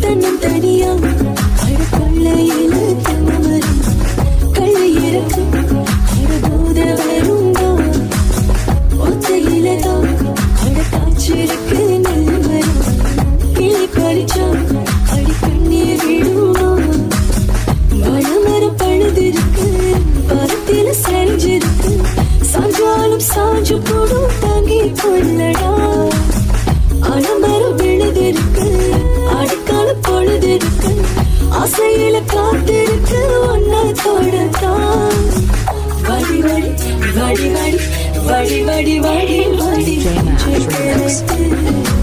தன்னம் தனியா அட கொள்ளையில தன்னமரம் கள்ளை இறக்கும் அட போத வருந்தான் ஒத்தையில தான் அட காய்ச்சிருக்கு நெல்மரம் கிளை பறிச்சா அடி கண்ணீர் விடுமா வளமரம் பழுதிருக்கு பருத்தில சரிஞ்சிருக்கு சாஞ்சாலும் சாஞ்சு போடும் தாங்கி கொள்ளடா அலமரம் விழுதிருக்கு அடிக்கால பொழுதிருக்கு ஆசையில காத்திருக்கு ஒன்ன தொடத்தான் வடி வடி வடி வடி வடி வடி வடி வடி